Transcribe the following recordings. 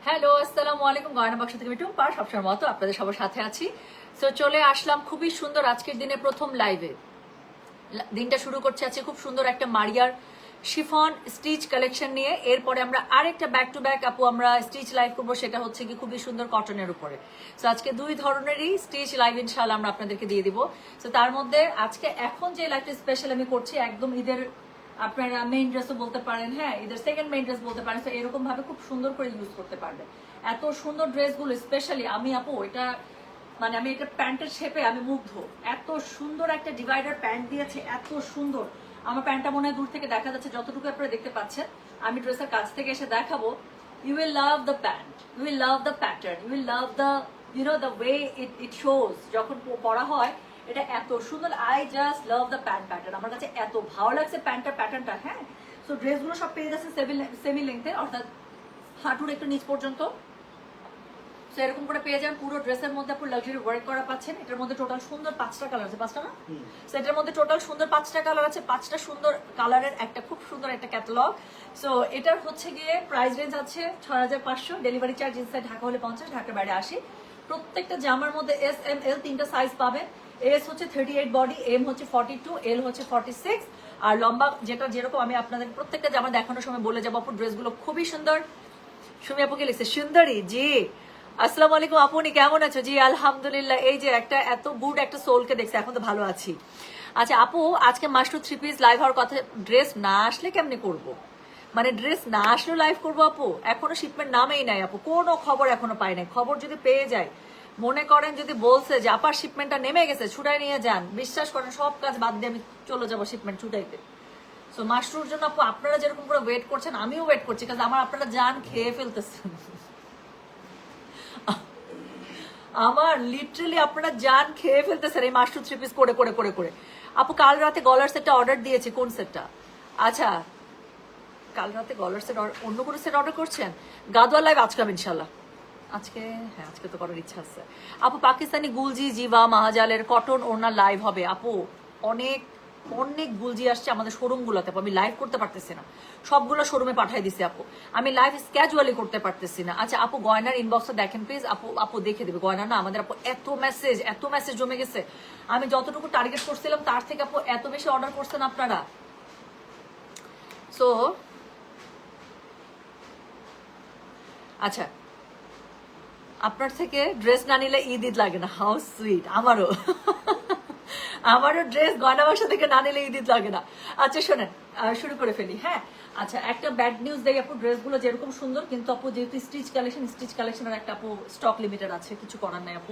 Hello, আসসালামু আলাইকুম। গয়না বাক্স থেকে মিটুম পা সবসময় মতো আপনাদের সবার সাথে আছি। তো চলে আসলাম খুবই সুন্দর আজকের দিনে প্রথম লাইভে। দিনটা শুরু করছে আজকে খুব সুন্দর একটা মারিয়ার শিফন স্টিচ কালেকশন নিয়ে। এরপরে আমরা আরেকটা ব্যাক টু ব্যাক আপু আমরা স্টিচ লাইভ করবো, সেটা হচ্ছে কি খুবই সুন্দর কটনের উপরে। তো আজকে দুই ধরনেরই স্টিচ লাইভ ইনশাআল্লাহ আমরা আপনাদেরকে দিয়ে দিব। তো তার মধ্যে আজকে এখন যে লাইভটা স্পেশাল আমি করছি একদম ঈদের আপনারা মেইন ড্রেসও বলতে পারেন, হ্যাঁ ঈদের সেকেন্ড মেইন ড্রেস বলতে পারেন। তো এরকম ভাবে খুব সুন্দর করে ইউজ করতে পারবেন এত সুন্দর ড্রেসগুলো। স্পেশালি আমি আপু এটা মানে আমি একটা প্যান্টের শেপে আমি মুগ্ধ। এত সুন্দর একটা ডিভাইডার প্যান্ট দিয়েছে, এত সুন্দর। আমার প্যান্টটা মনে হয় দূর থেকে দেখা যাচ্ছে, যতটুকু আপনারা দেখতে পাচ্ছেন। আমি ড্রেসের কাছ থেকে এসে দেখাবো। You will love the pant, you will love the pattern, you will love the the way it shows যখন পরা হয়। এটা এত সুন্দর, I just love the pant pattern. আমার কাছে এত ভালো লাগছে প্যান্টের প্যাটার্নটা। হ্যাঁ, সো ড্রেসগুলো সব পেয়ে যাচ্ছে সেমি লেন্থে, অর্থাৎ হাঁটুর একটু নিচ পর্যন্ত। তো এরকম করে পেয়ে যাবেন। পুরো ড্রেসের মধ্যে আপনি লাক্সারি ওয়ার্ক করা পাচ্ছেন। এটার মধ্যে টোটাল সুন্দর 5টা কালার আছে, 5টা না? সো এটার মধ্যে টোটাল সুন্দর 5টা কালার আছে, 5টা সুন্দর কালারের একটা খুব সুন্দর একটা ক্যাটালগ। সো এটার হচ্ছে গিয়ে প্রাইস রেঞ্জ আছে 6500, ডেলিভারি চার্জ ইনসাইড ঢাকা হলে 50, ঢাকার বাইরে 80। প্রত্যেকটা জামার মধ্যে এস এম এল 3টা সাইজ পাবেন। এস হচ্ছে 38 বডি, এম হচ্ছে 42, এল হচ্ছে 46, আর লম্বা যেটা যেরকম আমি আপনাদের প্রত্যেকটা জামা দেখানোর সময় বলে যাবো। আপু ড্রেসগুলো খুবই সুন্দর। সুমি আপুকে লিখছে সুন্দরী জি। আসসালামু আলাইকুম আপনি কেমন আছো? জি আলহামদুলিল্লাহ। এই যে একটা এত গুড একটা সোলকে দেখছি, এখন তো ভালো আছি। আচ্ছা আপু, আজকে মাস্টু 3 পিস লাইভ হওয়ার কথা, ড্রেস না আসলে কেমনে করব? মানে ড্রেস না আসলেও লাইভ করবো আপু? এখনো শিপমেন্ট নামেই নাই আপু, কোনো খবর এখনো পাই নাই। খবর যদি পেয়ে যায়, মনে করেন যদি বলছে যে আপার শিপমেন্টটা নেমে গেছে ছুটাই নিয়ে যান, বিশ্বাস করেন সব কাজ বাদ দিয়ে আমি চলে যাবো শিপমেন্ট ছুটাইতে। সো মাশরুর জন্য আপু আপনারা যেরকম করে ওয়েট করছেন আমিও ওয়েট করছি, কারণ আমার আপনারা জান খেয়ে ফেলতেছেন। আমার লিটারালি আপনারা জান খেয়ে ফেলতেছেন এই মাশরু 3 পিস করে করে করে করে। আপু কাল রাতে গলার সেটটা অর্ডার দিয়েছি, কোন সেটটা? আচ্ছা কাল রাতে গলার সেট অন্য কোনো সেট অর্ডার করছেন? গাদোয়া লাইভ আজকে হবে ইনশাল্লাহ। আজকে হ্যাঁ, আজকে তো করার ইচ্ছা আছে আপু। পাকিস্তানি গুলজি জিবা মাহাজালের কটন ওড়না লাইভ হবে আপু। অনেক অনেক গুলজি আসছে আমাদের শোরুম গুলোতে, আমি লাইভ করতে পারতেছি না, সবগুলো শোরুমে পাঠাই দিছি আপু। আমি লাইভ স্ক্যাজুয়ালি করতে পারতেছি না। আচ্ছা আপু গয়নার ইনবক্সে দেখেন প্লিজ। আপু আপু দেখে দেবে গয়না না আমাদের আপু এত মেসেজ জমে গেছে। আমি যতটুকু টার্গেট করছিলাম তার থেকে আপু এত বেশি অর্ডার করছেন আপনারা। সো আচ্ছা, আপনার থেকে ড্রেস না নিলে ঈদ লাগে না। How sweet. আমারও আমারও ড্রেস গয়না বাসা থেকে না নিলে ঈদ লাগে না। আচ্ছা শোনেন, শুরু করে ফেলি। হ্যাঁ আচ্ছা, একটা ব্যাড নিউজ দেয় আপু। ড্রেসগুলো যেরকম সুন্দর, কিন্তু আপু যেহেতু স্টিচ কালেকশনের একটা আপু স্টক লিমিটেড আছে, কিছু করার নাই আপু।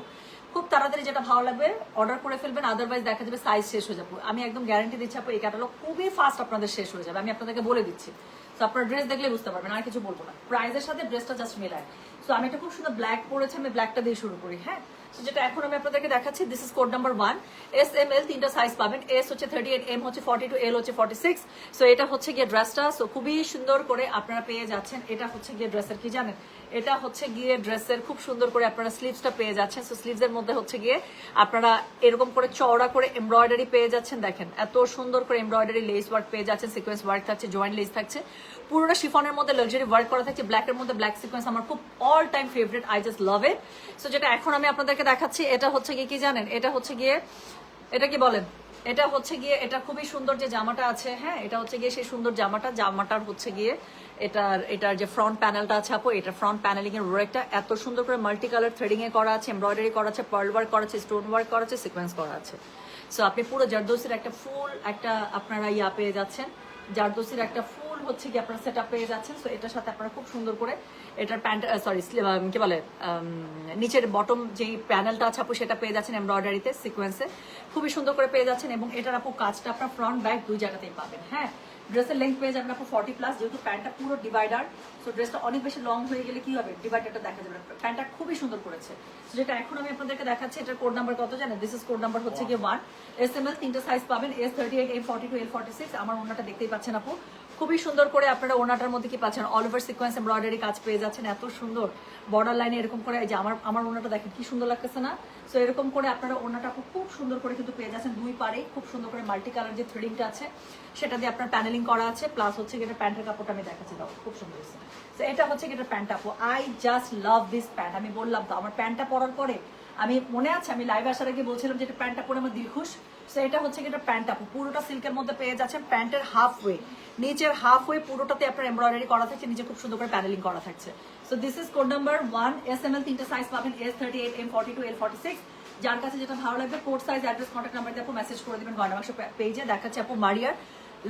খুব তাড়াতাড়ি যেটা ভালো লাগবে অর্ডার করে ফেলবেন, আদারওয়াইজ দেখা যাবে সাইজ শেষ হয়ে যাবে। আমি একদম গ্যারান্টি দিচ্ছি আপু, এই ক্যাটালগ খুবই ফাস্ট আপনাদের শেষ হয়ে যাবে, আমি আপনাদেরকে বলে দিচ্ছি। তো আপনার ড্রেস দেখলে বুঝতে পারবেন, আর কিছু বলবো না। প্রাইজের সাথে ড্রেসটা জাস্ট মেলায়। সো আমি একটা খুব সুন্দর ব্ল্যাক পরেছি, আমি ব্ল্যাকটা দিয়ে শুরু করি। হ্যাঁ, যেটা এখন আমি আপনাদেরকে দেখাচ্ছি, this is code number 1। S M L 3টা সাইজ পাবেন। এস হচ্ছে 38, এম হচ্ছে 42, এল হচ্ছে 46। সো এটা হচ্ছে গিয়ে ড্রেসটা। সো খুবই সুন্দর করে আপনারা পেয়ে যাচ্ছেন। এটা হচ্ছে গিয়ে ড্রেসের কি জানেন, এটা হচ্ছে গিয়ে ড্রেসের খুব সুন্দর করে আপনারা স্লিভসটা পেয়ে যাচ্ছেন। সো স্লিভসের মধ্যে হচ্ছে গিয়ে আপনারা এরকম করে চওড়া করে এমব্রয়ডারি পেয়ে যাচ্ছেন। দেখেন এত সুন্দর করে এমব্রয়ডারি লেস ওয়ার্ক পেয়ে যাচ্ছেন, সিকোয়েন্স ওয়ার্ক থাকছে, জয়েন্ট লেস থাকছে, পুরোটা শিফনের মধ্যে লাক্সারি ওয়ার্ক করা থাকছে, ব্ল্যাকের মধ্যে ব্ল্যাক সিকোয়েন্স আমার খুব all time favourite, I just love it. So যেটা এখন আমি আপনাদেরকে দেখাচ্ছি, এটা হচ্ছে গিয়ে কি জানেন, এটা হচ্ছে গিয়ে এটা কি বলেন, এটা হচ্ছে গিয়ে এটা খুবই সুন্দর যে জামাটা আছে। হ্যাঁ, এটা হচ্ছে গিয়ে সেই সুন্দর জামাটার হচ্ছে গিয়ে এটার যে ফ্রন্ট প্যানেলটা আছে আপু, এটা ফ্রন্ট প্যানেলিং এর ওয়ার্কটা এত সুন্দর করে মাল্টি কালার থ্রেডিং এ করা আছে, এমব্রয়ডারি করা আছে, পার্ল ওয়ার্ক করা আছে, স্টোন ওয়ার্ক করা আছে, সিকোয়েন্স করা আছে। সো আপনি পুরো জারদোসির একটা ফুল একটা আপনারা ইয়া পেয়ে যাচ্ছেন, জারদোসির একটা ফুল হচ্ছে কি আপনারা সেট আপ পেয়ে যাচ্ছেন। সো এটার সাথে আপনারা খুব সুন্দর করে এটার প্যান্ট কি বলে নিচের বটম যেই প্যানেলটা আছে আপু সেটা পেয়ে যাচ্ছেন এমব্রয়ডারিতে, সিকোয়েন্সে খুবই সুন্দর করে পেয়ে যাচ্ছেন। এবং এটার আপু কাজটা আপনার ফ্রন্ট ব্যাক দুই জায়গাতেই পাবেন। হ্যাঁ, ড্রেসের লেন্থ পেয়ে যাবেন আপু 40+, যেহেতু প্যান্টটা পুরো ডিভাইডার। সো ড্রেসটা অনেক বেশি লং হয়ে গেলে কি হবে, ডিভাইডারটা দেখা যাবে না। প্যান্টটা খুবই সুন্দর করেছে। যেটা এখন আমি আপনাদেরকে দেখাচ্ছি, এটার কোড নাম্বার কত জানেন? দিস ইজ কোড নাম্বার হচ্ছে গিয়ে 1। এস এম এল 3টা সাইজ পাবেন, এস 38, এম 42, এল 46। আমার ওনাটা দেখতেই পাচ্ছেন আপু, খুবই সুন্দর করে আপনারা ওনাটার মধ্যে কি পাচ্ছেন, অল ওভার সিকোয়েন্স এমব্রয়ডারি কাজ পেয়ে যাচ্ছেন। এত সুন্দর বর্ডার লাইনে এরকম করে, এই যে আমার ওনাটা দেখেন কি সুন্দর লাগতেছে না? সো এরকম করে আপনারা ওনাটা খুব সুন্দর করে কিন্তু পেয়ে যাচ্ছেন। দুই পারে খুব সুন্দর করে মাল্টি কালার যে থ্রেডিংটা আছে সেটা দিয়ে আপনার প্যানেলিং করা আছে, প্লাস হচ্ছে কি এটা প্যান্টের কাপড়টা আমি দেখাচ্ছি, দাও খুব সুন্দর হয়েছে। তো এটা হচ্ছে কি এটা প্যান্ট আপু, I just love this pant. আমি বললাম তো আমার প্যান্টটা পরার পরে আমি মনে আছে আমি লাইভ আসার আগে বলছিলাম যে এটা প্যান্টটা পরে আমার দিল খুশ। সো এটা হচ্ছে কি এটা প্যান্ট আপু, পুরোটা সিল্কের মধ্যে পেয়ে যাচ্ছেন। প্যান্টের হাফ ওয়ে, নিচের হাফ ওয়ে পুরোটাতে আপনার এমব্রয়ডারি করা থাকছে, নিচে খুব সুন্দর করে প্যানেলিং করা থাকছে। So this is code number 1, SML 3টে সাইজ পাবেন, S38, M42, L46। যার কাছে যেটা ভালো লাগবে code size, address, contact number দিয়ে আপু মেসেজ করে দিবেন গয়না বাক্স পেজে। দেখাচ্ছে আপু মারিয়ার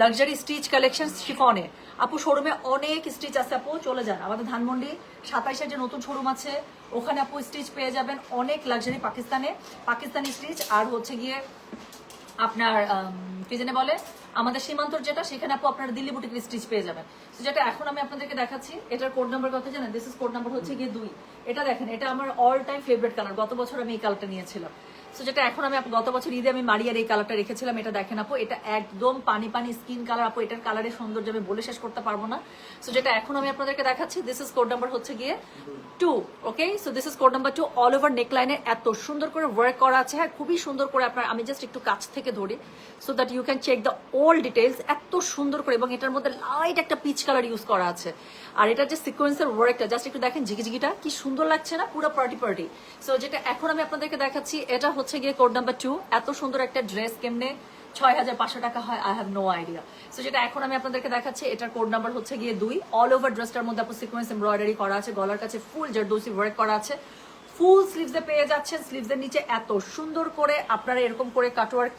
লাক্সারি স্টিচ কালেকশন শিফনে। আপু শোরুমে অনেক স্টিচ আছে আপু, চলে যান আমাদের ধানমন্ডি 27-এর যে নতুন শোরুম আছে ওখানে আপু স্টিচ পেয়ে যাবেন অনেক লাক্সারি পাকিস্তানি স্টিচ। আর হচ্ছে গিয়ে আপনার কি জানে বলে আমাদের সীমান্তর যেটা, সেখানে আপু আপনারা দিল্লি বুটিকের স্টিচ পেয়ে যাবেন। তো যেটা এখন আমি আপনাদেরকে দেখাচ্ছি, এটার কোড নাম্বার কত জানেন? দিস ইজ কোড নাম্বার হচ্ছে গিয়ে 2। এটা দেখেন, এটা আমার অল টাইম ফেভারিট কালার, গত বছর আমি এই কালারটা নিয়েছিলাম। সো যেটা এখন আমি গত বছর ঈদে আমি মারিয়ার এই কালারটা রেখেছিলাম, এটা দেখেন আপু, এটা একদম পানি পানি স্কিন কালার আপু, এটার কালারের সৌন্দর্য আমি বলে শেষ করতে পারবো না। সো যেটা এখন আমি আপনাদেরকে দেখাচ্ছি, দিস ইজ কোড নাম্বার হচ্ছে গিয়ে 2। Okay, so this is code number 2। All over নেকলাইনে এত সুন্দর করে ওয়ার্ক করা আছে, হ্যাঁ খুবই সুন্দর করে। আপনার আমি জাস্ট একটু কাছ থেকে ধরি so that you can check the all details, এত সুন্দর করে। এবং এটার মধ্যে লাইট একটা পিচ কালার ইউজ করা আছে। আর এটার যে সিকোয়েন্সের ওয়ার্কটা জাস্ট একটু দেখেন, ঝিকিঝিকিটা কি সুন্দর লাগছে না, পুরো পার্টি। সো যেটা এখন আমি আপনাদেরকে দেখাচ্ছি, এটা হচ্ছে গিয়ে কোড নাম্বার 2। এত সুন্দর একটা ড্রেস কেমনে 6,500 টাকা হয়, I have no idea. So যেটা এখন আমি আপনাদেরকে দেখাচ্ছি, এটার কোড নাম্বার হচ্ছে গিয়ে 2। অল ওভার ড্রেসটার মধ্যে আপু সিকোয়েন্স এমব্রয়ডারি করা আছে, গলার কাছে ফুল জারদৌসি ওয়ার্ক করা আছে, ফুল স্লিভসে পেয়ে যাচ্ছেন। স্লিভসের নিচে এত সুন্দর করে আপনারা এরকম করে কাটওয়ার্ক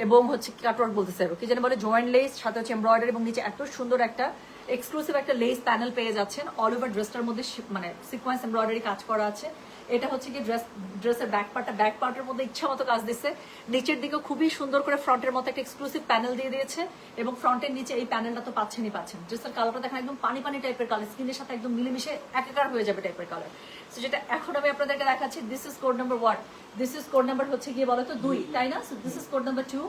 এবং হচ্ছে কাটওয়ার্ক বলতেছে কি জানি বলে, জয়েন্ট লেস, সাথে হচ্ছে এমব্রয়ডারি, এবং নিচে এত সুন্দর একটা এক্সক্লুসিভ একটা লেস প্যানেল পেয়ে যাচ্ছেন। অল ওভার ড্রেসটার মধ্যে মানে সিকোয়েন্স এমব্রয়ডারি কাজ করা আছে। এটা হচ্ছে কি ড্রেসের ব্যাক পার্টের মধ্যে ইচ্ছা মতো কাজ দিচ্ছে। নিচের দিকে খুবই সুন্দর করে ফ্রন্টের মতো একটা এক্সক্লুসিভ প্যানেল দিয়ে দিয়েছে, এবং ফ্রন্টের নিচে এই প্যানেলটা তো পাচ্ছেন। ড্রেসের কালারটা দেখেন একদম পানি পানি টাইপের কালার, স্কিনের সাথে একদম মিলেমিশে একাকার হয়ে যাবে টাইপের কালার। সো যেটা এখন আমি আপনাদেরকে দেখাচ্ছি, this is code number 1, this is code number হচ্ছে গিয়ে বলো তো 2, তাই না? So this is code number 2,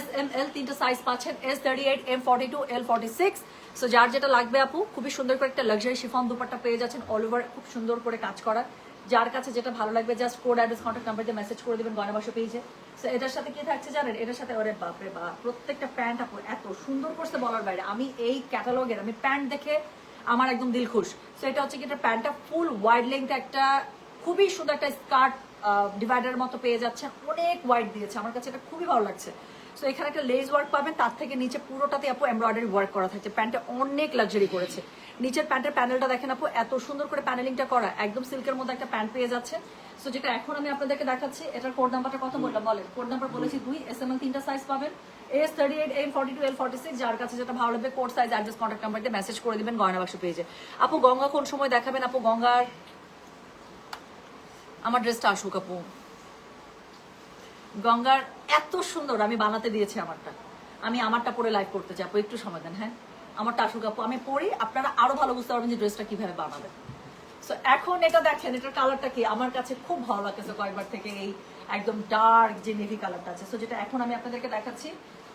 SML 3টে সাইজ পাচ্ছেন, S38, M42, L46। সো যার যেটা লাগবে আপু, খুবই সুন্দর করে একটা লাক্সারি শিফন দুপাট্টা পেয়ে যাচ্ছেন, অল ওভার খুব সুন্দর করে কাজ করা। যার কাছে যেটা ভালো লাগবে just code, address, contact number দিয়ে মেসেজ করে দিবেন গয়না বাক্স পেজে। সো এটার সাথে কি থাকছে জানেন? এটার সাথে ওরে বাপরে বাপ, প্রত্যেকটা প্যান্ট আপু এত সুন্দর করছে বলার বাইরে। আমি এই ক্যাটালগের আমি প্যান্ট দেখে আমার একদম দিল খুশ। সো এটা হচ্ছে কি এটা প্যান্টটা ফুল ওয়াইড লেন্থ, একটা খুবই সুন্দর একটা স্কার্ট ডিভাইডারের মতো পেয়ে যাচ্ছেন, অনেক ওয়াইড দিয়েছে, আমার কাছে এটা খুবই ভালো লাগছে। সো এখানে একটা লেস ওয়ার্ক পাবেন, তার থেকে নিচে পুরোটাতে আপু এমব্রয়ডারি ওয়ার্ক করা থাকছে। প্যান্টটা অনেক লাক্সারি করেছে। নিচের প্যান্টের প্যানেলটা দেখেন আপু, এত সুন্দর করে প্যানেলিংটা করা, একদম সিল্কের মধ্যে একটা প্যান্ট পেয়ে যাচ্ছে। সো যেটা এখন আমি আপনাদেরকে দেখাচ্ছি, এটার কোড নাম্বারটা কত বললাম বলেন? কোড নাম্বার বলেছি 2, SML 3টা সাইজ পাবেন, S38, M42, L46। যার কাছে যেটা ভালো লাগবে code size, address, contact number দিয়ে মেসেজ করে দিবেন গয়না বাক্স পেজে। আপু গঙ্গা কোন সময় দেখাবেন? আপু গঙ্গার আমার ড্রেসটা আসুক আপু। গঙ্গার এত সুন্দর আমি বানাতে দিয়েছি আমি আমারটা পরে লাইভ করতে চাই আপু, একটু সময় দেন। হ্যাঁ আমারটা আসুক আপু, আমি পরি, আপনারা আরো ভালো বুঝতে পারবেন যে ড্রেসটা কিভাবে বানাবেন। সো এখন এটা দেখেন, এটার কালারটা কি আমার কাছে খুব ভালো লাগছে কয়েকবার থেকে, এই একদম ডার্ক যে নেভি কালারটা আছে। সো যেটা এখন আমি আপনাদেরকে দেখাচ্ছি,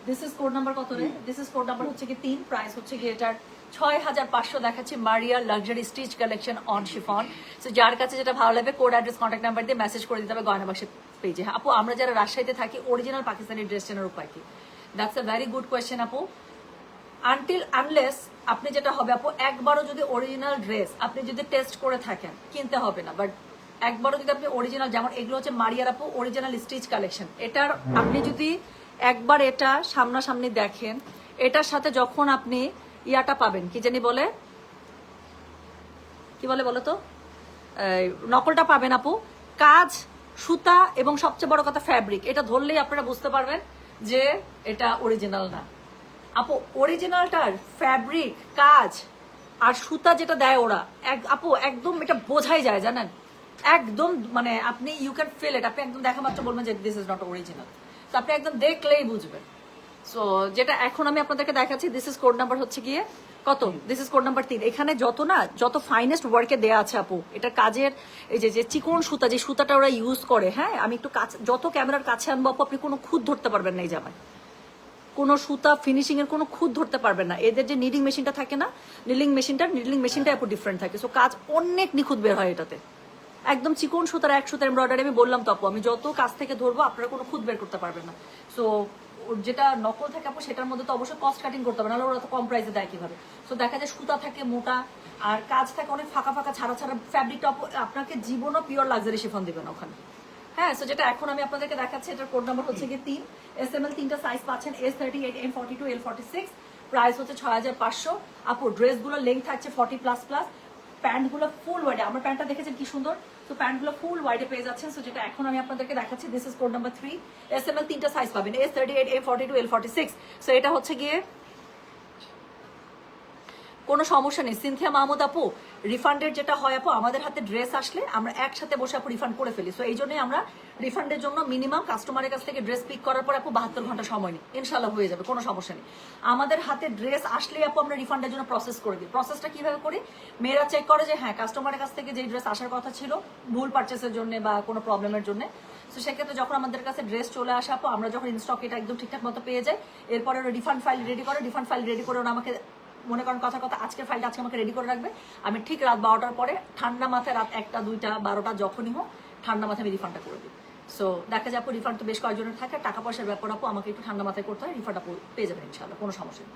দিস ইজ কোড নাম্বার কত রে? দিস ইজ কোড নাম্বার হচ্ছে কি 3, প্রাইস হচ্ছে কি এটার 6,500 দেখাচ্ছি, মারিয়া luxury stitch collection on chiffon. So যার কাছে যেটা ভালো লাগবে কোড, অ্যাড্রেস, কন্ট্যাক্ট নাম্বার দিয়ে মেসেজ করে দিতে হবে গয়না বাক্সের পেজে। আপু আমরা যারা রাজশাহীতে থাকি, অরিজিনাল পাকিস্তানি ড্রেস চেনার উপায় কি? That's a very good question আপু। আনটিল আনলেস আপনি যেটা হবে আপু, একবারও যদি অরিজিনাল ড্রেস আপনি যদি টেস্ট করে থাকেন, কিনতে হবে না, বাট একবারও যদি আপনি অরিজিনাল, যেমন এগুলো হচ্ছে মারিয়ার আপু অরিজিনাল স্টিচ কালেকশন, এটার আপনি যদি একবার এটা সামনাসামনি দেখেন, এটার সাথে যখন আপনি ইয়াটা পাবেন, কি জানি বলে, কি বলে বলো তো, নকলটা পাবেন আপু, কাজ, সুতা এবং সবচেয়ে বড় কথা ফ্যাব্রিক, এটা ধরলেই আপনারা বুঝতে পারবেন যে এটা অরিজিনাল না। আপু অরিজিনালটার ফ্যাব্রিক, কাজ আর সুতা যেটা দেয় ওরা, আপু একদম এটা বোঝাই যায় জানেন, একদম মানে আপনি ইউ ক্যান ফিল ইট, আপনি একদম দেখা মাত্র বলবেন যে দিস ইজ নট অরিজিনাল। তো আপনি একদম দেখলেই বুঝবেন। সো যেটা এখন আমি আপনাদেরকে দেখাচ্ছি, দিস ইজ কোড নাম্বার হচ্ছে গিয়ে কত? This is code number 3। এখানে যত ফাইনেস্ট ওয়ার্কে দেয়া আছে আপু, এটার কাজের এই যে চিকন সুতা, যে সুতাটা ওরা ইউজ করে, হ্যাঁ আমি একটু কাছে, যত ক্যামেরার কাছে আনবো আপু, আপনি কোনো খুঁত ধরতে পারবেন না এই জামায়, কোনো সুতা ফিনিশিং এর কোনো খুঁত ধরতে পারবেন না। এদের যে নিডিং মেশিনটা থাকে না, নিডিং মেশিনটা একটু ডিফারেন্ট থাকে। সো কাজ অনেক নিখুঁত বের হয় এটাতে, একদম চিকন সুতার, এক সুতার এমব্রয়ডারি। আমি বললাম তো আপু, আমি যত কাছ থেকে ধরবো আপনারা কোনো খুঁত বের করতে পারবেন না। সো যেটা নকল থাকে আপু সেটার মধ্যে তো অবশ্যই কস্ট কাটিং করতে হবে, নাহলে ওরা তো কম প্রাইসে দেয় কিভাবে। সো দেখা যায় সুতা থাকে মোটা আর কাজ থাকে অনেক ফাঁকা ফাঁকা ছাড়া ছাড়া, ফ্যাব্রিকটা আপনাকে জীবনও পিওর লাক্সারি শিফন দিবে না ওখানে। হ্যাঁ, সো যেটা এখন আমি আপনাদেরকে দেখাচ্ছি, এটার কোড নাম্বার হচ্ছে গিয়ে 3, SML 3টা সাইজ পাচ্ছেন, S38, M42, L46, প্রাইস হচ্ছে 6500। আপু ড্রেসগুলো লেন্থ থাকছে 40++, প্যান্টগুলো ফুল ওয়াইডে, আমার প্যান্টটা দেখেছেন কি সুন্দর, তো প্যান্টগুলো ফুল ওয়াইডে পেয়ে যাচ্ছেন। সো যেটা এখন আমি আপনাদেরকে দেখাচ্ছি, this is code number 3, SML 3টা সাইজ পাবেন, S38, M42, L46। সো এটা হচ্ছে গিয়ে কোনো সমস্যা নেই। সিনথিয়া মাহমুদ আপু, রিফান্ডের যেটা হয় আপু, আমাদের হাতে ড্রেস আসলে আমরা একসাথে বসে আপু রিফান্ড করে ফেলি। সো এই জন্যই আমরা রিফান্ডের জন্য মিনিমাম কাস্টমারের কাছ থেকে ড্রেস পিক করার পর আপু 72 ঘন্টা সময় নিই, ইনশাল্লাহ হয়ে যাবে, কোনো সমস্যা নেই। আমাদের হাতে ড্রেস আসলেই আপু আমরা রিফান্ডের জন্য প্রসেস করে দিই। প্রসেসটা কিভাবে করি, মেয়েরা চেক করে যে হ্যাঁ কাস্টমারের কাছ থেকে যে ড্রেস আসার কথা ছিল ভুল পারচেসের জন্য বা কোনো প্রবলেমের জন্য, তো সেক্ষেত্রে যখন আমাদের কাছে ড্রেস চলে আসে আপু, আমরা যখন ইনস্টক এটা একদম ঠিকঠাক মতো পেয়ে যাই, এরপরে রিফান্ড ফাইল রেডি করে, রিফান্ড ফাইল রেডি করে ওরা আমাকে, মনে করেন কথা কথা আজকের ফাইলটা আজকে আমাকে রেডি করে রাখবে, আমি ঠিক রাত 12টার পরে ঠান্ডা মাথায় রাত 1টা 2টা 12টা যখনই হোক ঠান্ডা মাথায় আমি রিফান্ডটা করে দিই। সো দেখা যায় আপু রিফান্ড তো বেশ কয়েকজনের থাকে, টাকা পয়সার ব্যাপার আপু আমাকে একটু ঠান্ডা মাথায় করতে হয়, রিফান্ড আপু পেয়ে যাবেন ইনশাআল্লাহ, কোনো সমস্যা নেই।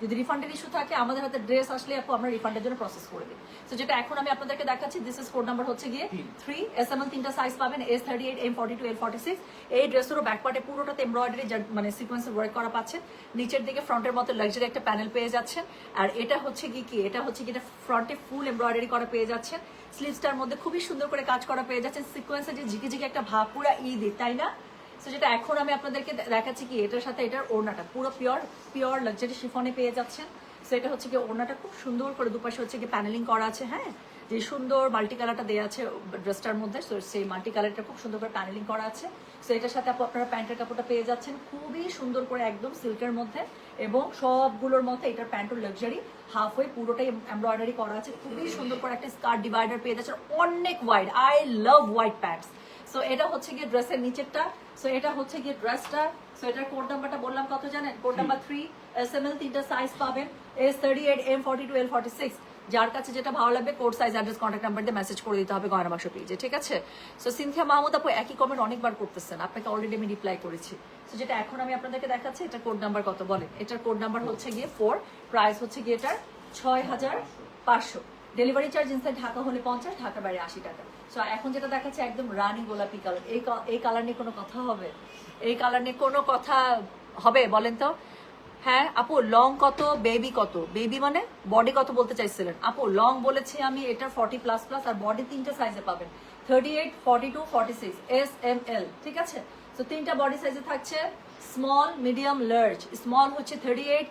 যদি রিফান্ডের ইস্যু থাকে আমাদের হাতে ড্রেস আসলে আপু আমরা রিফান্ডের জন্য প্রসেস করে দিই। সো যেটা এখন আমি আপনাদেরকে দেখাচ্ছি, দিস ইজ কোড নাম্বার হচ্ছে গিয়ে 3, SML 3টা সাইজ পাবেন, S38, M42, L46। এই ড্রেসেরও ব্যাক পার্টে পুরোটাতে এমব্রয়ডারি মানে সিকোয়েন্সের ওয়ার্ক করা পাচ্ছেন, নিচের দিকে ফ্রন্টের মতো লাক্সারি একটা প্যানেল পেয়ে যাচ্ছেন। আর এটা হচ্ছে কি এটা হচ্ছে কি, এটা ফ্রন্টে ফুল এমব্রয়ডারি করা পেয়ে যাচ্ছেন, স্লিভসটার মধ্যে খুবই সুন্দর করে কাজ করা পেয়ে যাচ্ছেন, সিকোয়েন্সের যে ঝিকে ঝিকে একটা ভাব, পুরা ঈদ, তাই না? সো যেটা এখন আমি আপনাদেরকে দেখাচ্ছি কি, এটার সাথে এটার ওড়নাটা পুরো পিওর লাক্সারি শিফনে পেয়ে যাচ্ছেন। সো এটা হচ্ছে কি ওড়নাটা খুব সুন্দর করে দুপাশে হচ্ছে কি প্যানেলিং করা আছে, হ্যাঁ, যে সুন্দর মাল্টি কালারটা দেওয়া আছে ড্রেসটার মধ্যে, সো সেই মাল্টি কালারটা খুব সুন্দর করে প্যানেলিং করা আছে। সো এটার সাথে আপনারা প্যান্টের কাপড়টা পেয়ে যাচ্ছেন খুবই সুন্দর করে একদম সিল্কের মধ্যে, এবং সবগুলোর মধ্যে এটার প্যান্টও লাক্সারি, হাফ ওয়ে পুরোটাই এমব্রয়ডারি করা আছে, খুবই সুন্দর করে একটা স্কার্ট ডিভাইডার পেয়ে যাচ্ছেন, অনেক wide, I love wide pants. So এটা হচ্ছে গিয়ে ড্রেসের নিচেরটা, সো এটা হচ্ছে গিয়ে ড্রেসটা। সো এটার কোড নাম্বারটা বললাম কত জানেন, কোড নাম্বার 3, SML 3টা সাইজ পাবেন, S38, M42, L46। যার কাছে যেটা ভালো লাগবে code size address contact number দিয়ে মেসেজ করে দিতে হবে গয়না বাক্স পেজে, ঠিক আছে? সো সিনথিয়া মাহমুদ আপু একই কমেন্ট অনেকবার করতেছেন, আপনাকে অলরেডি আমি রিপ্লাই করেছি। সো যেটা এখন আমি আপনাদেরকে দেখাচ্ছি, এটার কোড নাম্বার কত বলেন, এটার কোড নাম্বার হচ্ছে গিয়ে 4, প্রাইস হচ্ছে গিয়ে এটার 6500, ডেলিভারি চার্জ ইনসাইড ঢাকা হলে 50, ঢাকার বাইরে 80 টাকা। সো এখন যেটা দেখাচ্ছে একদম রানী গোলাপি কালার, এই কালার নিয়ে কোনো কথা হবে, এই কালার নিয়ে কোনো কথা হবে বলেন তো? হ্যাঁ আপু, লং কত, বেবি কত, বেবি মানে বডি কত বলতে চাইছিলেন আপু? লং বলেছি আমি এটার 40++, আর বডি 3টা সাইজে পাবেন, 38, 42, 46, SML, ঠিক আছে? তো 3টা বডি সাইজে থাকছে, স্মল, মিডিয়াম, লার্জ। স্মল হচ্ছে 38,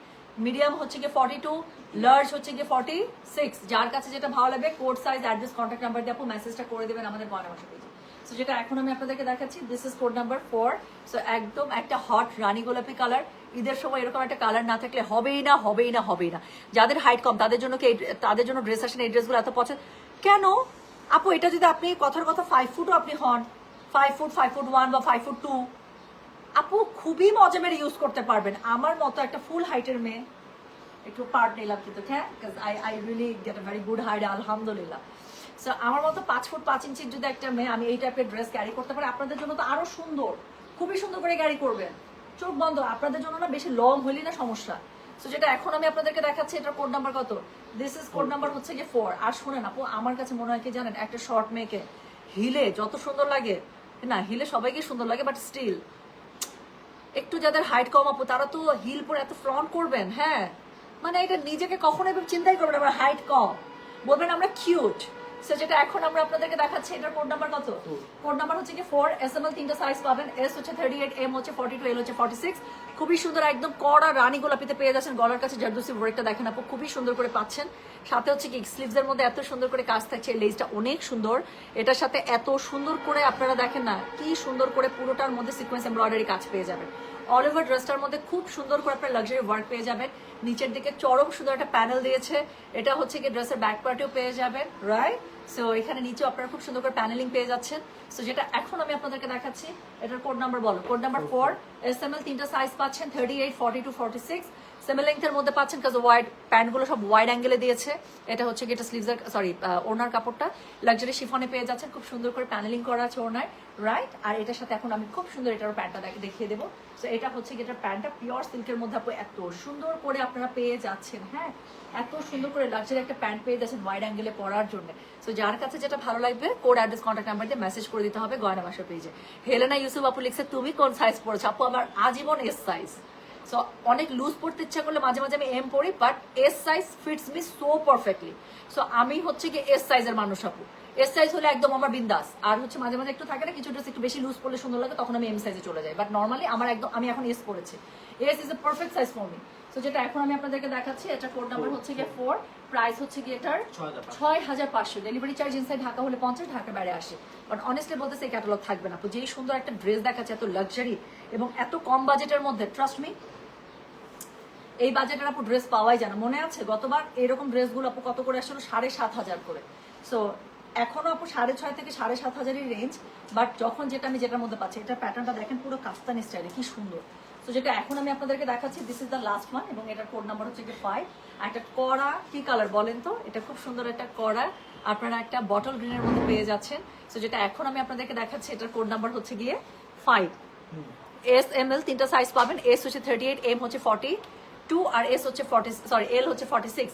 মিডিয়াম হচ্ছে গিয়ে 42, লার্জ হচ্ছে গিয়ে 46। যার কাছে যেটা ভালো লাগবে code size address contact number দিয়ে আপু মেসেজটা করে দেবেন আমাদের গয়না বাক্স পেজে। সো যেটা এখন আমি আপনাদেরকে দেখাচ্ছি, this is code number 4। So একদম একটা হট রানী গোলাপি কালার, ঈদের সময় এরকম একটা কালার না থাকলে হবেই না, হবেই না, হবেই না। যাদের হাইট কম তাদের জন্য তাদের জন্য ড্রেস আসেন, এই ড্রেসগুলো এত পছন্দ কেন আপু? এটা যদি আপনি কথার কথা 5 ফুটও আপনি হন, 5 ফুট, 5 ফুট 1 বা 5 ফুট 2, আপু খুবই মজা মেরে ইউজ করতে পারবেন। আমার মতো একটা ফুল হাইটের মেয়ে, একটু পার্ট নিলাম কিন্তু, হ্যাঁ, I really get a very good height, আলহামদুলিল্লাহ। সো আমার মতো 5 ফুট 5 ইঞ্চির যদি একটা মেয়ে আমি এই টাইপের ড্রেস ক্যারি করতে পারি, আপনাদের জন্য তো আরো সুন্দর, খুবই সুন্দর করে ক্যারি করবেন, চোখ বন্ধ। আপনাদের জন্য না বেশি লং হইলে না সমস্যা। সো যেটা এখন আমি আপনাদেরকে দেখাচ্ছি, এটার কোড নাম্বার কত, দিস ইজ কোড নাম্বার হচ্ছে গিয়ে 4। আর শুনেন আপু, আমার কাছে মনে হয় কি জানেন, একটা শর্ট মেয়েকে হিলে যত সুন্দর লাগে না, হিলে সবাইকে সুন্দর লাগে, বাট স্টিল একটু যাদের হাইট কম আপু তারা তো হিল পরে এত ফ্রন্ট করবেন, হ্যাঁ, মানে এটা নিজেকে কখনো এভাবে চিন্তাই করবেন আমরা হাইট কম, বলবেন আমরা কিউট। সো যেটা এখন আমরা আপনাদেরকে দেখাচ্ছি, এটার কোড নাম্বার কত, কোড নাম্বার হচ্ছে কি 4, SML 3টা সাইজ পাবেন, S হচ্ছে 38, M হচ্ছে 42, L হচ্ছে 46। খুবই সুন্দর একদম কড়া রানী গোলাপিতে পেয়ে যাচ্ছেন, গলার কাছে জারদুসি ওয়ার্কটা দেখেন আপু, খুবই সুন্দর করে পাচ্ছেন। সাথে হচ্ছে কি স্লিভসের মধ্যে এত সুন্দর করে কাজ থাকছে, লেসটা অনেক সুন্দর, এটার সাথে এত সুন্দর করে আপনারা দেখেন না কি সুন্দর করে পুরোটার মধ্যে সিকোয়েন্স এমব্রয়ডারি কাজ পেয়ে যাবেন। অল ওভার ড্রেসটার মধ্যে খুব সুন্দর করে আপনার লাক্সারি ওয়ার্ক পেয়ে যাবেন, নিচের দিকে চরম সুন্দর একটা প্যানেল দিয়েছে, এটা হচ্ছে কি ড্রেসের ব্যাক পার্টেও পেয়ে যাবেন, রাইট? সো এখানে নিচেও আপনারা খুব সুন্দর করে প্যানেলিং পেয়ে যাচ্ছেন। সো যেটা এখন আমি আপনাদেরকে দেখাচ্ছি, এটার কোড নাম্বার বলো, কোড নাম্বার 4, SML 3টা সাইজ পাচ্ছেন, 38, 42, 46, সেমি লেন্থের মধ্যে পাচ্ছেন, কাজ ওয়াইড প্যান্টগুলো সব ওয়াইড অ্যাঙ্গেলে দিয়েছে। এটা হচ্ছে কি এটা স্লিভসের সরি ওনার কাপড়টা লাক্সারি শিফনে পেয়ে যাচ্ছেন, খুব সুন্দর করে প্যানেলিং করা আছে ওনায়, রাইট। আর এটার সাথে এখন আমি খুব সুন্দর এটার প্যান্টটা দেখিয়ে দেবো। তো এটা হচ্ছে কি এটার প্যান্টটা পিওর সিল্কের মধ্যে আপু এত সুন্দর করে আপনারা পেয়ে যাচ্ছেন, হ্যাঁ এত সুন্দর করে লাক্সারি একটা প্যান্ট পেয়ে যাচ্ছেন ওয়াইড অ্যাঙ্গেলে পরার জন্য। তো যার কাছে যেটা ভালো লাগবে কোড অ্যাড্রেস কন্ট্যাক্ট নাম্বার দিয়ে মেসেজ করে দিতে হবে গয়না বাসা পেজে। হেলেনা ইউসুফ আপু লিখছে তুমি কোন সাইজ পড়ছো? আপু আমার আজীবন এস সাইজ। সো অনেক লুজ পড়তে ইচ্ছা করলে মাঝে মাঝে আমি এম পড়ি, but S size fits me so perfectly. So আমি হচ্ছে কি এস সাইজের মানুষ আপু। এস সাইজ হলে একদম আমার বিন্দাস। আর হচ্ছে মাঝে মাঝে একটু থাকে না কিছু ড্রেস একটু বেশি লুজ পড়লে সুন্দর লাগে, তখন আমি এম সাইজে চলে যাই। বাট নর্মালি আমার একদম আমি এখন এস পড়েছি। S is a perfect size for me. So যেটা এখন আমি আপনাদেরকে দেখাচ্ছি, এটা কোড নাম্বার হচ্ছে গিয়ে 4, প্রাইস হচ্ছে গিয়ে এটার 6500। ডেলিভারি চার্জ ইনসাইড ঢাকা হলে 50, ঢাকা বাইরে 80। বাট অনেস্টলি বলতেছে এই ক্যাটালগ থাকবে না। তো যেই সুন্দর একটা ড্রেস দেখাচ্ছে এত লাক্সারি এবং এত কম বাজেটের মধ্যে, ট্রাস্ট মি এই বাজেটের আপু ড্রেস পাওয়াই যায় না। মনে আছে গতবার এরকম ড্রেসগুলো আপু কত করে আসলে 7500 করে। সো এখনো আপু 6,500 থেকে 7,500 রেঞ্জ। বাট যখন যেটা আমি যেটার মধ্যে পাচ্ছি, এটা প্যাটার্নটা দেখেন পুরো কাস্তানি স্টাইলে, কি সুন্দর। তো যেটা এখন আমি আপনাদেরকে দেখাচ্ছি, this is the last one, এবং এটার কোড নাম্বার হচ্ছে 5। একটা কড়া কি কালার বলেন তো, এটা খুব সুন্দর একটা কড়া, আপনারা একটা বটল গ্রিনের মধ্যে পেয়ে যাচ্ছেন। তো যেটা এখন আমি আপনাদেরকে দেখাচ্ছি, এটার কোড নাম্বার হচ্ছে গিয়ে 5। এস এম এল তিনটা সাইজ পাবেন। এস হচ্ছে 38, এম হচ্ছে 42 আর এস হচ্ছে 40 সরি এল হচ্ছে 46।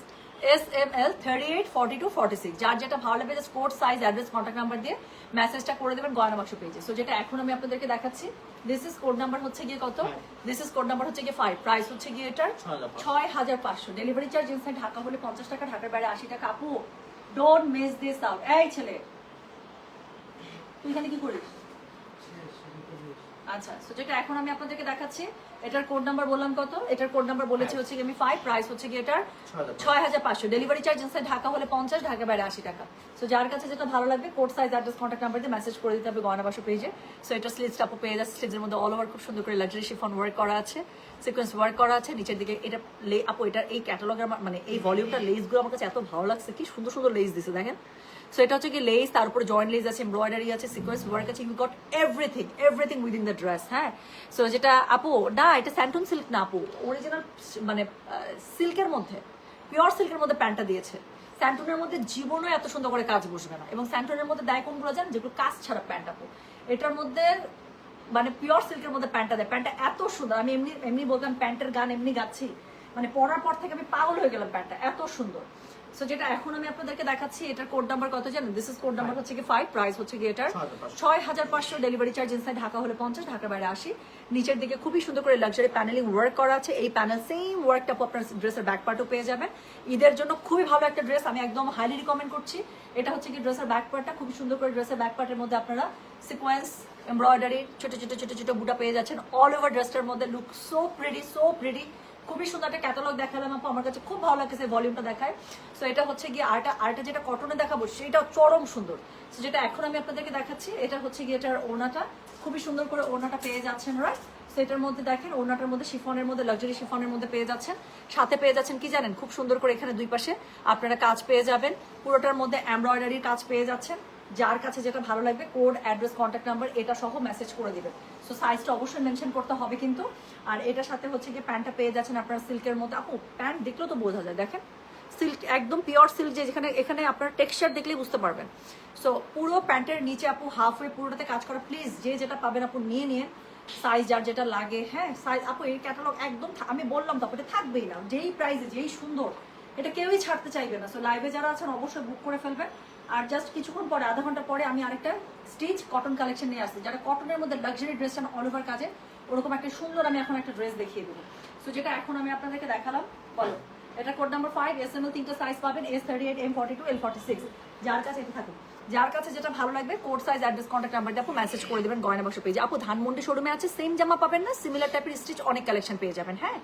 S M L 38, 42, 46। যার যেটা ভালো লাগবে just code size address contact number দিয়ে মেসেজটা করে দেবেন গয়না বাক্স পেজে। সো যেটা এখন আমি আপনাদেরকে দেখাচ্ছি, দিস ইজ কোড নাম্বার হচ্ছে গিয়ে কত, দিস ইজ কোড নাম্বার হচ্ছে গিয়ে 5, প্রাইস হচ্ছে গিয়ে এটার 6500। ডেলিভারি চার্জ ইনসাইড ঢাকা হলে 50 টাকা, ঢাকার বাইরে 80 টাকা। আপু ডোন্ট মিস দিস আউট। এই ছেলে তুই এখানে কি করিস? আচ্ছা, সো যেটা এখন আমি আপনাদেরকে দেখাচ্ছি, এটার কোড নাম্বার বললাম কত, এটার কোড নাম্বার বলেছি হচ্ছে আমি 5, প্রাইস হচ্ছে কি এটার 6500। ডেলিভারি চার্জ ইনসাইড ঢাকা হলে 50, ঢাকা বাইরে 80 টাকা। সো যার কাছে যেটা ভালো লাগবে code size address contact number দিয়ে মেসেজ করে দিতে হবে গয়না বাসা পেজে। সো এটা স্লিভসটা আপু পেয়ে যাচ্ছে, স্লিভসের মধ্যে অল ওভার খুব সুন্দর করে লাক্সারি শিফন ওয়ার্ক করা আছে, সিকোয়েন্স ওয়ার্ক করা আছে নিচের দিকে। এটা আপু এটার এই ক্যাটালগের মানে এই ভলিউমটা লেসগুলো আমার কাছে এত ভালো লাগছে, কি সুন্দর সুন্দর লেস দিছে দেখেন। সো এটা হচ্ছে কি লেস, তার উপরে জয়েন্ট লেস আছে, এমব্রয়ডারি আছে, সিকোয়েন্স ওয়ার্ক আছে, you got everything within the dress. হ্যাঁ, সো যেটা আপু না এটা স্যান্টন সিল্ক না আপু, অরিজিনাল মানে সিল্কের মধ্যে, পিওর সিল্কের মধ্যে প্যান্টটা দিয়েছে। স্যান্টনের মধ্যে জীবনও এত সুন্দর করে কাজ বসবে না, এবং স্যান্টনের মধ্যে দেয় কোনগুলো জানেন, যেগুলো কাজ ছাড়া প্যান্ট আপু। এটার মধ্যে মানে পিওর সিল্কের মধ্যে প্যান্টটা দেয়, প্যান্টটা এত সুন্দর। আমি এমনি বলতাম প্যান্টের গান এমনি গাচ্ছি, মানে পরার পর থেকে আমি পাগল হয়ে গেলাম, প্যান্টটা এত সুন্দর। সো যেটা এখন আমি আপনাদেরকে দেখাচ্ছি, এটার কোড নাম্বার কত জানেন, দিস ইজ কোড নাম্বার হচ্ছে কি 5, প্রাইস হচ্ছে কি এটার 6500। ডেলিভারি চার্জ ইনসাইড ঢাকা হলে 50, ঢাকা বাইরে 80। নিচের দিকে খুবই সুন্দর করে লাক্সারি প্যানেলিং ওয়ার্ক করা আছে। এই প্যানেল সেম ওয়ার্কটা আপনার ড্রেসের ব্যাক পার্টও পেয়ে যাবেন। ঈদের জন্য খুবই ভালো একটা ড্রেস, আমি একদম হাইলি রিকমেন্ড করছি। এটা হচ্ছে কি ড্রেসের ব্যাক পার্টটা, খুবই সুন্দর করে ড্রেসের ব্যাক পার্টের মধ্যে আপনারা সিকোয়েন্স এমব্রয়ডারি ছোট ছোট ছোট ছোট বুটা পেয়ে যাচ্ছেন অল ওভার ড্রেসটার মধ্যে। Look so pretty. খুবই সুন্দর একটা ক্যাটালগ দেখালাম আপু, আমার কাছে খুব ভালো লাগছে, ভলিউমটা দেখায়। সো এটা হচ্ছে গিয়ে আরটা যেটা কটনে দেখাবো সেটা চরম সুন্দর। সো যেটা এখন আমি আপনাদেরকে দেখাচ্ছি, এটা হচ্ছে গিয়ে এটার ওড়নাটা, খুবই সুন্দর করে ওড়নাটা পেয়ে যাচ্ছেন, রাইট। সো এটার মধ্যে দেখেন ওড়নাটার মধ্যে শিফনের মধ্যে লাক্সারি শিফনের মধ্যে পেয়ে যাচ্ছেন। সাথে পেয়ে যাচ্ছেন কি জানেন, খুব সুন্দর করে এখানে দুই পাশে আপনারা কাজ পেয়ে যাবেন, পুরোটার মধ্যে এমব্রয়ডারির কাজ পেয়ে যাচ্ছেন। যার কাছে যেটা ভালো লাগবে কোড অ্যাড্রেস কন্ট্যাক্ট নাম্বার এটা সহ মেসেজ করে দিবেন। সো সাইজটা অবশ্যই মেনশন করতে হবে কিন্তু। আর এটার সাথে হচ্ছে কি প্যান্টটা পেয়ে যাচ্ছেন আপনারা সিল্কের মধ্যে। আপু প্যান্ট দেখলেও তো বোঝা যায়, দেখেন সিল্ক, একদম পিওর সিল্ক, যে যেখানে এখানে আপনার টেক্সচার দেখলেই বুঝতে পারবেন। সো পুরো প্যান্টের নিচে আপু হাফ ওয়ে পুরোটাতে কাজ করা। প্লিজ যে যেটা পাবেন আপু নিয়ে সাইজ যার যেটা লাগে। হ্যাঁ সাইজ আপু এই ক্যাটালগ একদম আমি বললাম তো এটা থাকবেই না, যেই প্রাইসে যেই সুন্দর, এটা কেউই ছাড়তে চাইবে না। সো লাইভে যারা আছেন অবশ্যই বুক করে ফেলবেন। আর জাস্ট কিছুক্ষণ পরে, আধা ঘন্টা পরে আমি আরেকটা স্টিচ কটন কালেকশন নিয়ে আসছি, যারা কটনের মধ্যে লাক্সারি ড্রেসটা অল ওভার কাজে, ওরকম একটা সুন্দর আমি এখন একটা ড্রেস দেখিয়ে দেবো। সো যেটা এখন আমি আপনাদেরকে দেখালাম, বলো এটা কোড নাম্বার 5, SML তিনটা সাইজ পাবেন, S38, M42, L46। যার কাছে এটা থাকুন, যার কাছে যেটা ভালো লাগবে code size address contact number দিয়ে আপু মেসেজ করে দেবেন গয়না বাক্স পেজে। আপু ধানমন্ডি শোরুমে আছে, সেম জামা পাবেন না, সিমিলার টাইপের স্টিচ অনেক কালেকশন পেয়ে যাবেন। হ্যাঁ,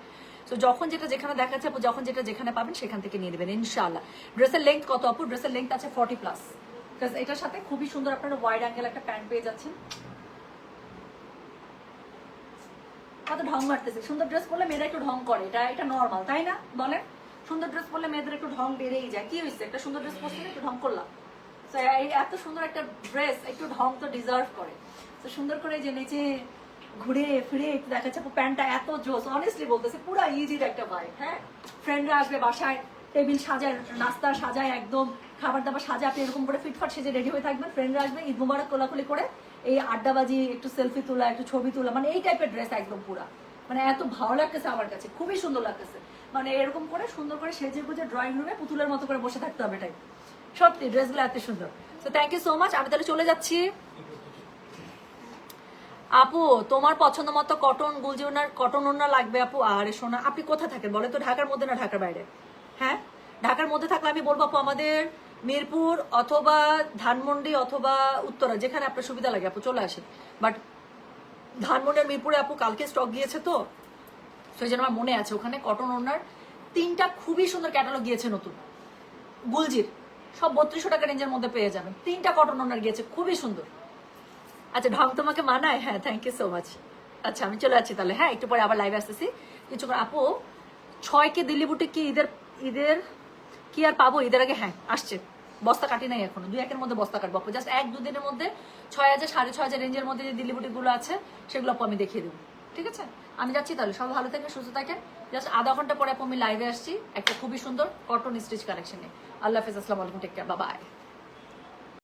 তো যখন যেটা যেখানে দেখাচ্ছে আপু, যখন যেটা যেখানে পাবেন সেখান থেকে নিয়ে নেবেন ইনশাআল্লাহ। ড্রেসের লেন্থ কত আপু? ড্রেসের লেন্থ আছে 40+। এটার সাথে খুবই সুন্দর আপনারা ওয়াইড অ্যাঙ্গেল একটা প্যান্ট পেয়ে যাচ্ছেন। কত ঢং মারতেছে, সুন্দর ড্রেস পরলে মেয়েরা একটু ঢং করে, এটা নর্মাল তাই না বলেন? সুন্দর ড্রেস পরলে মেয়েদের একটু ঢং বেড়েই যায়। কি হয়েছে, একটা সুন্দর ড্রেস পরছি একটু ঢং করলাম। এত সুন্দর একটা ড্রেস একটু ঢং তো ডিজার্ভ করে। তো সুন্দর করে যে নিচে ঘুরে ফিরে একটু দেখাচ্ছে আপু প্যান্টটা এত জোস, অনেস্টলি বলতেছে পুরো ইজির একটা ভাইব। হ্যাঁ, ফ্রেন্ডরা আসবে বাসায়, টেবিল সাজায়, নাস্তা সাজায়, একদম খাবার দাবার সাজা, আপনি এরকম করে ফিটফাট সেজে রেডি হয়ে থাকবেন, ফ্রেন্ডরা আসবে, ঈদ মুবারক কোলাকুলি করে এই আড্ডাবাজি, একটু সেলফি তোলা, একটু ছবি তোলা, মানে এই টাইপের ড্রেস একদম পুরা, মানে এত ভালো লাগতেছে আমার কাছে, খুবই সুন্দর লাগতেছে। মানে এরকম করে সুন্দর করে সেজে গুজে ড্রয়িং রুমে পুতুলের মতো করে বসে থাকতে হবে টাইপ। সত্যি ড্রেসগুলো এত সুন্দর। তো থ্যাংক ইউ সো মাচ। আমি তাহলে চলে যাচ্ছি। আপু তোমার পছন্দ মতো কটন গুলজি ওনার কটন ওনা লাগবে আপু। আরে সোনা, আপনি কোথায় থাকেন বলে তো? ঢাকার মধ্যে না ঢাকার বাইরে? হ্যাঁ, ঢাকার মধ্যে থাকলে আমি বলবো আপু আমাদের মিরপুর অথবা ধানমন্ডি অথবা উত্তরা, যেখানে আপনার সুবিধা লাগে আপু চলে আসেন। বাট ধানমন্ডি আর মিরপুরে আপু কালকে স্টক গিয়েছে, তো সেই জন্য আমার মনে আছে ওখানে কটন ওনার 3টা খুবই সুন্দর ক্যাটালগ গিয়েছে নতুন গুলজির, সব 3200 টাকা রেঞ্জের মধ্যে পেয়ে যাবেন। 3টা কটন ওনার গিয়েছে, খুবই সুন্দর। আচ্ছা, ঢং তোমাকে মানায়? হ্যাঁ, থ্যাংক ইউ সো মাচ। আচ্ছা, আমি চলে যাচ্ছি তাহলে। হ্যাঁ, একটু পরে আবার লাইভে আসতেছি কিছুক্ষণ। আপু 6 দিল্লি বুটিক কি ঈদের ঈদের কি আর পাবো ঈদের আগে? হ্যাঁ, আসছে, বস্তা কাটি নাই এখনো, 2-1 মধ্যে বস্তা কাটবো আপু। জাস্ট 1-2 দিনের মধ্যে 6000 6500 রেঞ্জের মধ্যে যে দিল্লি বুটিক গুলো আছে সেগুলো আপু আমি দেখিয়ে দেবো, ঠিক আছে? আমি যাচ্ছি তাহলে, সব ভালো থাকেন, সুস্থ থাকেন। জাস্ট আধা ঘন্টা পরে আপু আমি লাইভে আসছি একটা খুবই সুন্দর কটন স্টিচ কালেকশন নিয়ে। আল্লাহ হাফেজ, আসসালামু আলাইকুম, টেক কেয়ার, বাই বাই।